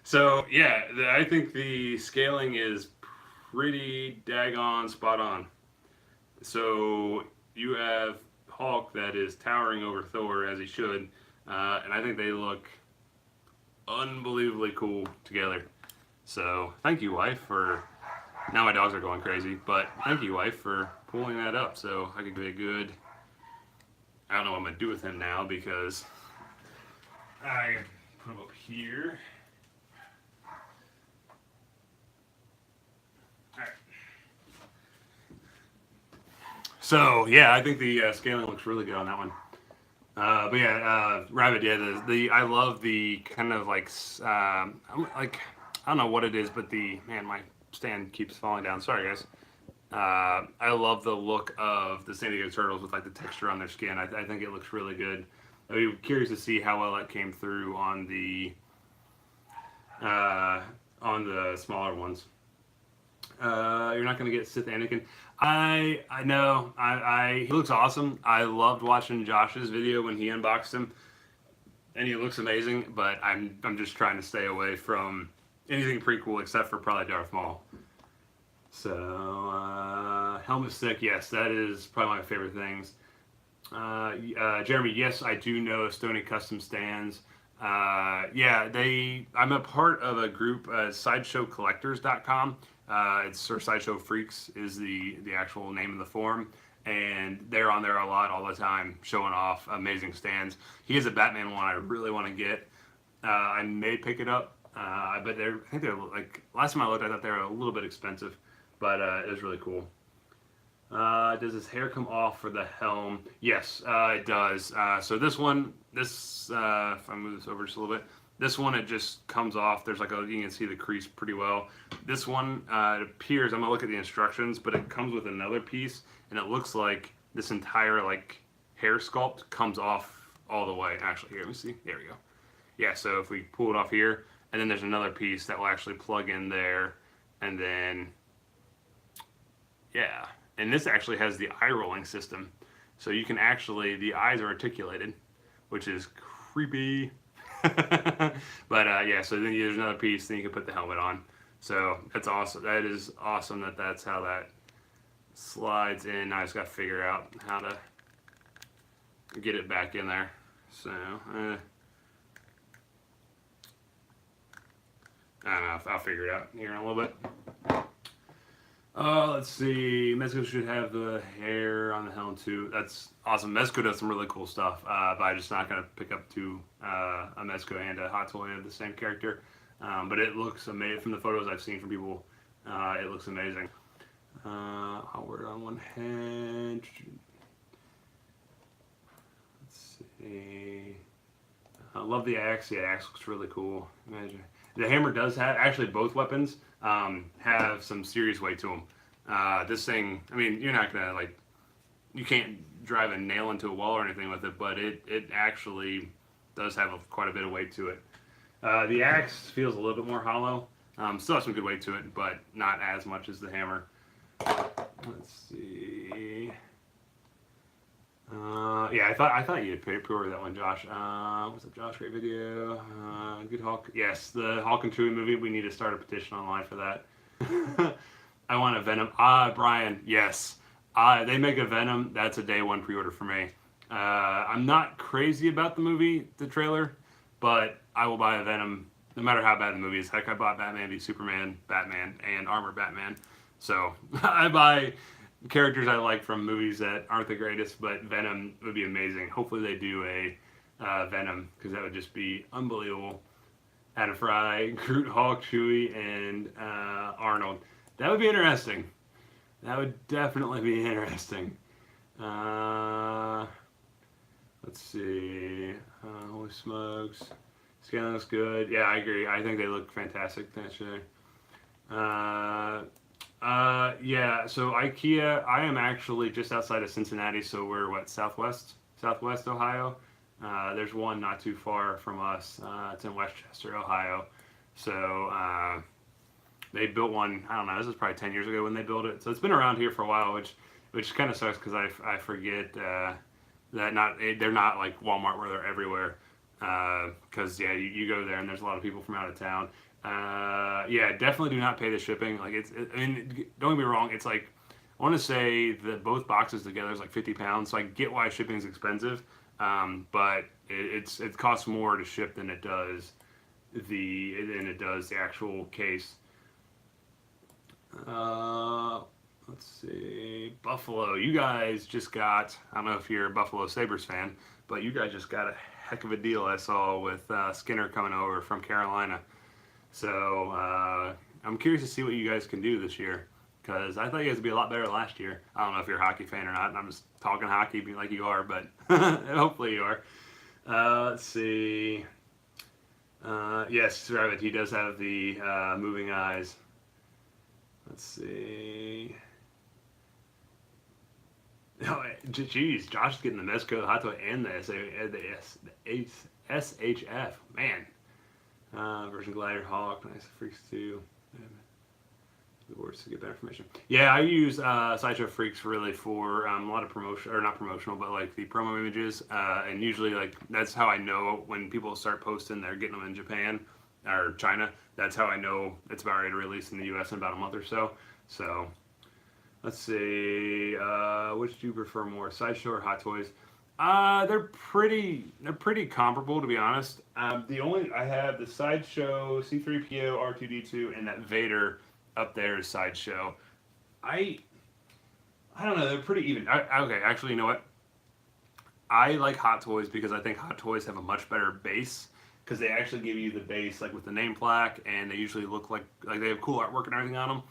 So yeah, I think the scaling is pretty daggone spot on. So you have Hulk that is towering over Thor as he should, and I think they look unbelievably cool together. So thank you, wife, for, now my dogs are going crazy, but thank you, wife, for pulling that up so I could get a good, I don't know what I'm going to do with him now because I put him up here. Alright. So yeah, I think the scaling looks really good on that one. But yeah, Rabbit, yeah, I love the kind of like I don't know what it is, but my stand keeps falling down. Sorry, guys. I love the look of the San Diego Turtles with like the texture on their skin. I think it looks really good. I'd be curious to see how well that came through on the smaller ones. You're not gonna get Sith Anakin. I know. He looks awesome. I loved watching Josh's video when he unboxed him, and he looks amazing. But I'm just trying to stay away from anything prequel except for probably Darth Maul. So helmet stick, yes, that is probably my favorite things. Jeremy, yes, I do know Stony Custom Stands. Yeah, I'm a part of a group, SideshowCollectors.com. Or Sideshow Freaks is the actual name of the forum, and they're on there a lot all the time, showing off amazing stands. He has a Batman one I really want to get. I may pick it up, but I think they're like, last time I looked, I thought they were a little bit expensive, but it was really cool. Does his hair come off for the helm? Yes, it does. So this one, if I move this over just a little bit, this one, it just comes off. There's like you can see the crease pretty well. This one, it appears, I'm gonna look at the instructions, but it comes with another piece, and it looks like this entire like hair sculpt comes off all the way. Actually, here, let me see. There we go. Yeah, so if we pull it off here, and then there's another piece that will actually plug in there, and then, yeah. And this actually has the eye rolling system. So you can actually, the eyes are articulated, which is creepy. But yeah, so then there's another piece, then you can put the helmet on. So that's awesome. That is awesome that's how that slides in. I just got to figure out how to get it back in there. So, I don't know, I'll figure it out here in a little bit. Let's see. MEZCO should have the hair on the helm too. That's awesome. MEZCO does some really cool stuff, but I'm just not going to pick up a MEZCO and a Hot Toy of the same character. But it looks amazing from the photos I've seen from people. It looks amazing. I'll wear it on one hand. Let's see. I love the axe. Yeah, the axe looks really cool. Imagine. The hammer does have, actually both weapons have some serious weight to them. This thing, I mean, you're not gonna you can't drive a nail into a wall or anything with it, but it actually does have quite a bit of weight to it. The axe feels a little bit more hollow. Still has some good weight to it, but not as much as the hammer. Let's see. Yeah, I thought you'd pre-order that one, Josh. What's up, Josh? Great video. Good Hulk. Yes, the Hulk and Chewie movie. We need to start a petition online for that. I want a Venom. Brian. Yes. They make a Venom. That's a day one pre-order for me. I'm not crazy about the movie, the trailer, but I will buy a Venom no matter how bad the movie is. Heck, I bought Batman v Superman, Batman, and Armor Batman. So I buy characters I like from movies that aren't the greatest, but Venom would be amazing. Hopefully they do a Venom, because that would just be unbelievable. Adam Fry, Groot, Hulk, Chewie, and Arnold. That would be interesting. That would definitely be interesting. Let's see. Holy smokes. Scan looks good. Yeah, I agree. I think they look fantastic yesterday. Yeah, so IKEA, I am actually just outside of Cincinnati, so we're what, Southwest Ohio. There's one not too far from us. It's in Westchester, Ohio. So they built one, I don't know, this was probably 10 years ago when they built it. So it's been around here for a while, which kind of sucks because I forget that they're not like Walmart where they're everywhere. Because yeah, you go there and there's a lot of people from out of town. Yeah, definitely do not pay the shipping. Like I mean, don't get me wrong. It's like, I want to say that both boxes together is like 50 pounds. So I get why shipping is expensive. But it costs more to ship than it does the actual case. Let's see, Buffalo. You guys just got, I don't know if you're a Buffalo Sabres fan, but you guys just got a heck of a deal I saw with Skinner coming over from Carolina. So I'm curious to see what you guys can do this year, because I thought you guys would be a lot better last year. I don't know if you're a hockey fan or not, and I'm just talking hockey like you are, but hopefully you are. Let's see. Yes, Rabbit, he does have the moving eyes. Let's see. Oh, geez, Josh is getting the MEZCO, the Hot Toy, and the SHF. Man. Version Glider, Hawk, nice Freaks too. Words to get better information. Yeah, I use Sideshow Freaks really for a lot of promotion, or not promotional, but like the promo images. And usually, like, that's how I know when people start posting they're getting them in Japan or China. That's how I know it's about ready to release in the US in about a month or so. So, let's see. Which do you prefer more, Sideshow or Hot Toys? They're pretty comparable, to be honest. The only, I have the Sideshow C-3PO, R2-D2, and that Vader up there is Sideshow. I don't know, they're pretty even. Okay, actually, you know what? I like Hot Toys because I think Hot Toys have a much better base, because they actually give you the base like with the name plaque, and they usually look like they have cool artwork and everything on them.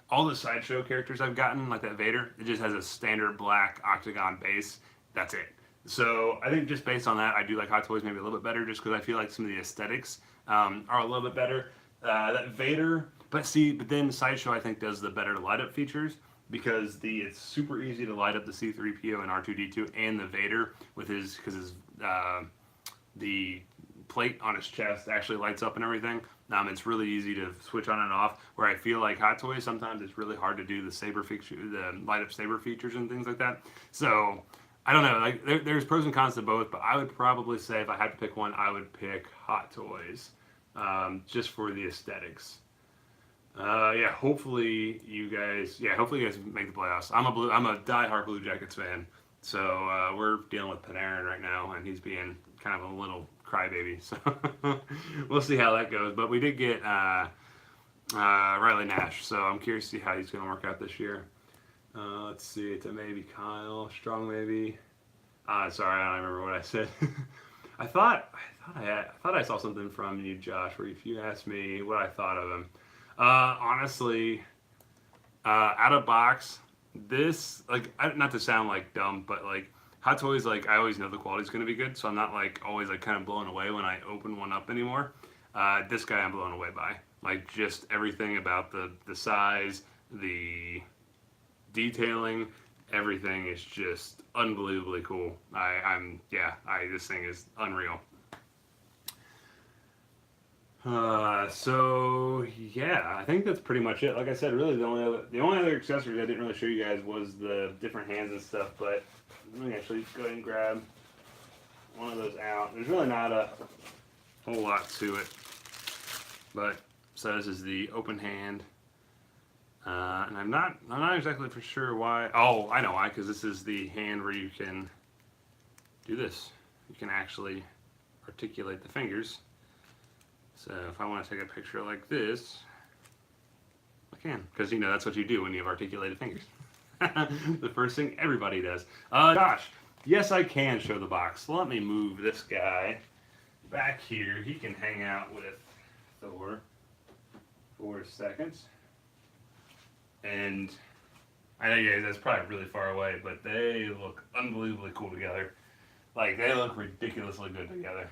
All the Sideshow characters I've gotten, like that Vader, it just has a standard black octagon base. That's it. So I think just based on that, I do like Hot Toys maybe a little bit better, just because I feel like some of the aesthetics are a little bit better. That Vader, but then Sideshow I think does the better light up features, because it's super easy to light up the C-3PO and R2-D2 and the Vader with the plate on his chest actually lights up and everything. It's really easy to switch on and off, where I feel like Hot Toys sometimes it's really hard to do the saber feature, the light up saber features and things like that. So I don't know, like there's pros and cons to both, but I would probably say if I had to pick one, I would pick Hot Toys, just for the aesthetics. Yeah, hopefully you guys make the playoffs. I'm a diehard Blue Jackets fan, so we're dealing with Panarin right now, and he's being kind of a little crybaby. So we'll see how that goes. But we did get Riley Nash, so I'm curious to see how he's going to work out this year. Let's see, it's a maybe Kyle, strong maybe. Sorry, I don't remember what I said. I thought I saw something from you, Josh, where if you asked me what I thought of him. Honestly, out of box, this, like, not to sound like dumb, but like Hot Toys, like I always know the quality's going to be good, so I'm not like always like kind of blown away when I open one up anymore. This guy I'm blown away by, like just everything about the size, the detailing, everything is just unbelievably cool. This thing is unreal. So yeah, I think that's pretty much it. Like I said, really the only other accessories I didn't really show you guys was the different hands and stuff. But let me actually go ahead and grab one of those out. There's really not a whole lot to it, but so this is the open hand, and I'm not exactly for sure why. Oh, I know why, because this is the hand where you can do this. You can actually articulate the fingers. So if I want to take a picture like this, I can, because you know that's what you do when you have articulated fingers. The first thing everybody does. Josh, yes, I can show the box. Let me move this guy back here. He can hang out with Thor for a second. And I know, yeah, that's probably really far away, but they look unbelievably cool together. Like, they look ridiculously good together.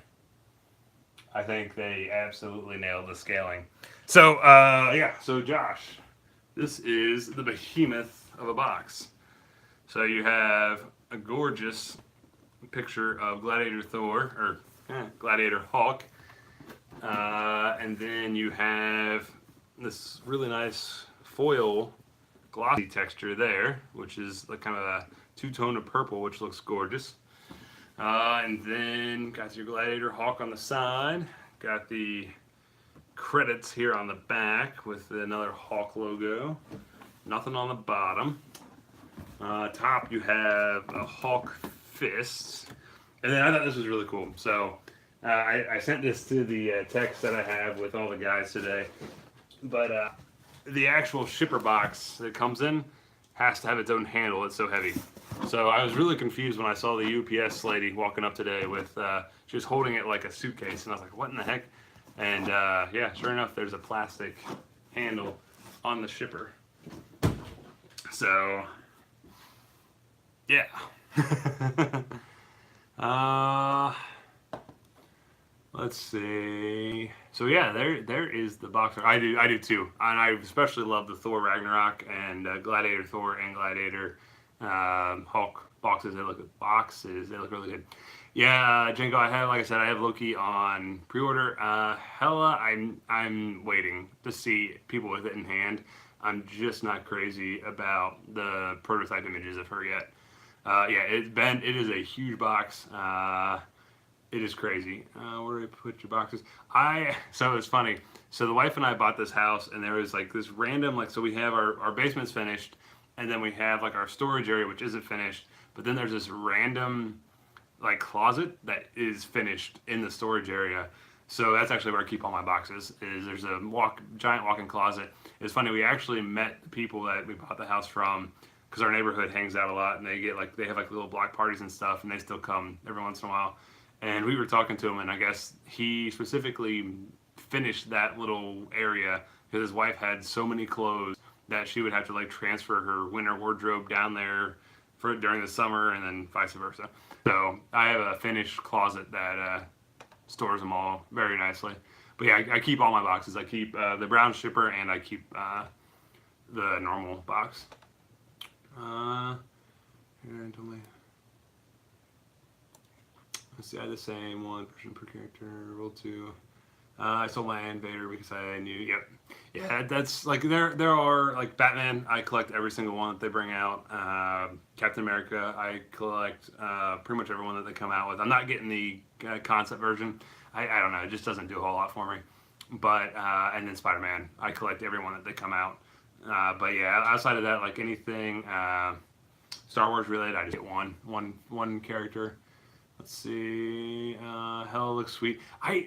I think they absolutely nailed the scaling. So, yeah, so Josh, this is the behemoth of a box. So you have a gorgeous picture of Gladiator Thor, or Gladiator Hulk. And then you have this really nice foil glossy texture there, which is like kind of a two-tone of purple, which looks gorgeous. And then got your Gladiator Hawk on the side. Got the credits here on the back with another Hawk logo. Nothing on the bottom. Top you have a Hawk fist. And then I thought this was really cool. So I sent this to the text that I have with all the guys today. But the actual shipper box that comes in has to have its own handle. It's so heavy. So I was really confused when I saw the UPS lady walking up today with, she was holding it like a suitcase, and I was like, what in the heck? And yeah, sure enough, there's a plastic handle on the shipper. So, yeah. Let's see. So yeah, there is the box. I do too, and I especially love the Thor Ragnarok and Gladiator Thor and Gladiator Hulk boxes. They look really good. Yeah, Jenko, like I said, I have Loki on pre-order. Hela, I'm waiting to see people with it in hand. I'm just not crazy about the prototype images of her yet. Yeah, it is a huge box. It is crazy. Where do I put your boxes? So it's funny. So the wife and I bought this house, and there was like this random, like, so we have our basement's finished, and then we have like our storage area, which isn't finished, but then there's this random like closet that is finished in the storage area. So that's actually where I keep all my boxes. There's a giant walk-in closet. It's funny, we actually met the people that we bought the house from, because our neighborhood hangs out a lot, and they have like little block parties and stuff, and they still come every once in a while. And we were talking to him, and I guess he specifically finished that little area because his wife had so many clothes that she would have to like transfer her winter wardrobe down there during the summer, and then vice versa. So I have a finished closet that stores them all very nicely. But yeah, I keep all my boxes. I keep the brown shipper, and I keep the normal box. Let's see, I had the same one person per character, roll 2. I sold my Invader because I knew, yep. Yeah, that's like, there are, like, Batman, I collect every single one that they bring out. Captain America, I collect pretty much every one that they come out with. I'm not getting the concept version. I don't know, it just doesn't do a whole lot for me. But, and then Spider-Man, I collect every one that they come out. But yeah, outside of that, like anything Star Wars related, I just get one character. Let's see. Hella looks sweet.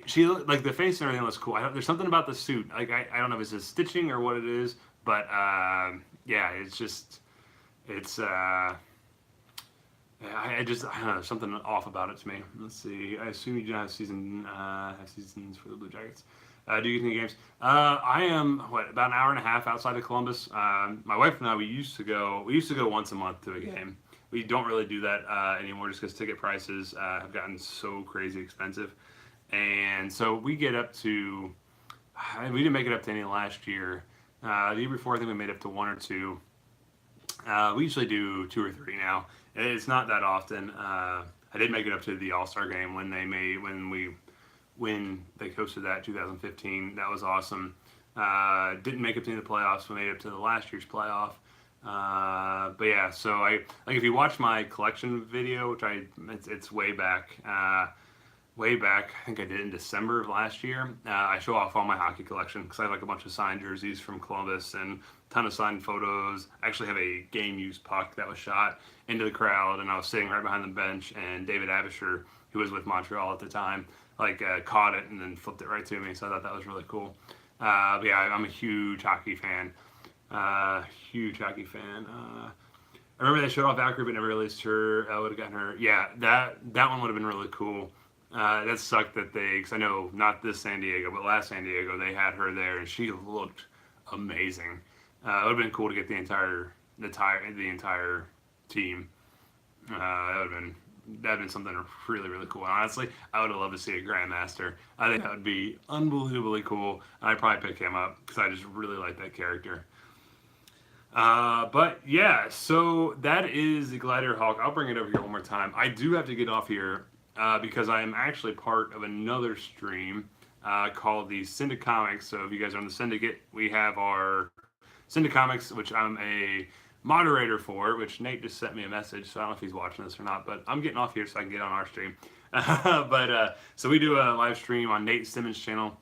She like the face and everything looks cool. There's something about the suit. Like I don't know if it's a stitching or what it is, but yeah, I don't know, something off about it to me. Let's see. I assume you do have seasons for the Blue Jackets. Do you get any games? I am about an hour and a half outside of Columbus. My wife and I, we used to go once a month to a game. We don't really do that anymore just because ticket prices have gotten so crazy expensive. And so we get up to, we didn't make it up to any last year. The year before, I think we made up to 1 or 2. We usually do 2 or 3 now. It's not that often. I did make it up to the All-Star game when they hosted that 2015. That was awesome. Didn't make it to the playoffs. We made it to the last year's playoff. But yeah, so if you watch my collection video, which it's way back, way back, I think I did in December of last year. I show off all my hockey collection because I have like a bunch of signed jerseys from Columbus and a ton of signed photos. I actually have a game used puck that was shot into the crowd, and I was sitting right behind the bench, and David Abisher, who was with Montreal at the time, like caught it and then flipped it right to me. So I thought that was really cool. But yeah, I'm a huge hockey fan. Huge hockey fan. I remember they showed off Valkyrie but never released her. I would have gotten her. Yeah, that one would have been really cool. That sucked that because I know not this San Diego, but last San Diego, they had her there, and she looked amazing. It would have been cool to get the entire team. That'd have been something really, really cool. And honestly, I would have loved to see a Grandmaster. I think that would be unbelievably cool. I'd probably pick him up because I just really like that character. But yeah, so that is the Glider Hawk. I'll bring it over here one more time. I do have to get off here because I am actually part of another stream called the Syndicate Comics. So if you guys are on the Syndicate, we have our Syndicate Comics, which I'm a moderator for, which Nate just sent me a message, so I don't know if he's watching this or not, but I'm getting off here so I can get on our stream. So we do a live stream on Nate Simmons' channel.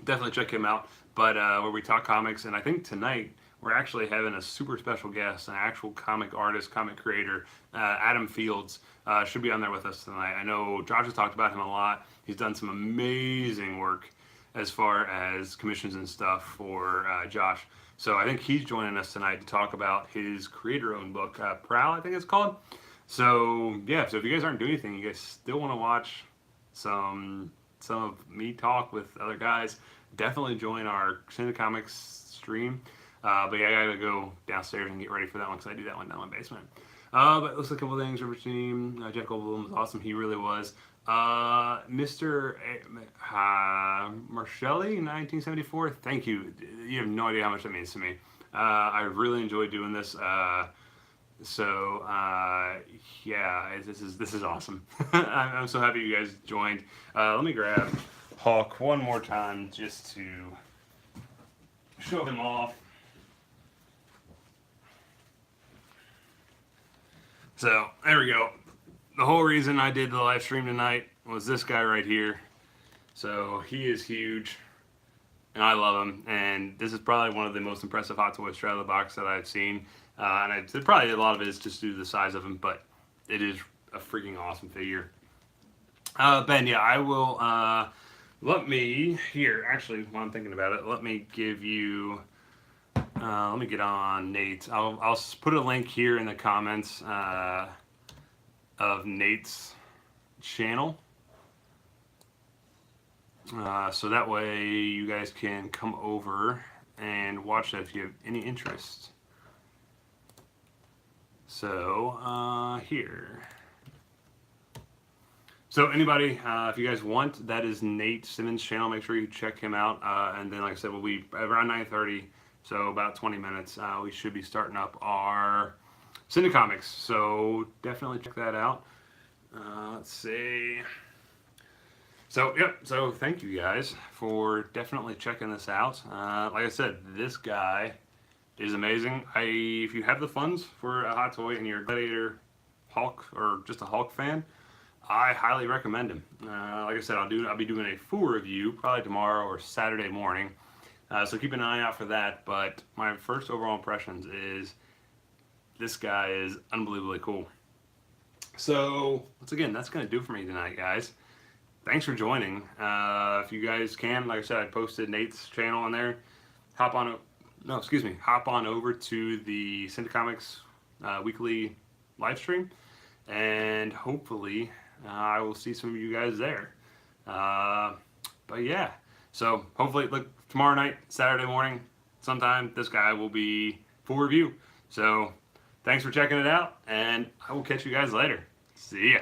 Definitely check him out. But where we talk comics, and I think tonight we're actually having a super special guest, an actual comic artist, comic creator, Adam Fields, should be on there with us tonight. I know Josh has talked about him a lot. He's done some amazing work as far as commissions and stuff for Josh. So I think he's joining us tonight to talk about his creator-owned book, Prowl, I think it's called. So yeah, so if you guys aren't doing anything, you guys still want to watch some of me talk with other guys, definitely join our Syndicate Comics stream. But yeah, I gotta go downstairs and get ready for that one because I do that one down in my basement. But it looks like a couple things. River Team, Jeff Goldblum was awesome. He really was. Mr. Marcelli, 1974. Thank you. You have no idea how much that means to me. I really enjoyed doing this. Yeah, this is awesome. I'm so happy you guys joined. Let me grab Hawk one more time just to show him off. So there we go. The whole reason I did the live stream tonight was this guy right here. So he is huge, and I love him. And this is probably one of the most impressive Hot Toys straight out of the box that I've seen. Probably a lot of it is just due to the size of him, but it is a freaking awesome figure. Ben, yeah, I will. Let me actually, while I'm thinking about it, let me give you. Let me get on Nate. I'll put a link here in the comments of Nate's channel. So that way you guys can come over and watch that if you have any interest. So here. So anybody, if you guys want, that is Nate Simmons' channel. Make sure you check him out. And then, like I said, we'll be around 9:30. So about 20 minutes, we should be starting up our Syndicate Comics. So definitely check that out. Let's see. So, yep. So thank you guys for definitely checking this out. Like I said, this guy is amazing. If you have the funds for a Hot Toy and you're a Gladiator, Hulk, or just a Hulk fan, I highly recommend him. Like I said, I'll be doing a full review probably tomorrow or Saturday morning. So keep an eye out for that. But my first overall impressions is this guy is unbelievably cool. So once again, that's gonna do it for me tonight, guys. Thanks for joining. If you guys can, like I said, I posted Nate's channel on there. Hop on over to the Syndicate Comics weekly live stream, and hopefully I will see some of you guys there. But yeah, so hopefully, look, tomorrow night, Saturday morning, sometime, this guy will be full review. So thanks for checking it out, and I will catch you guys later. See ya.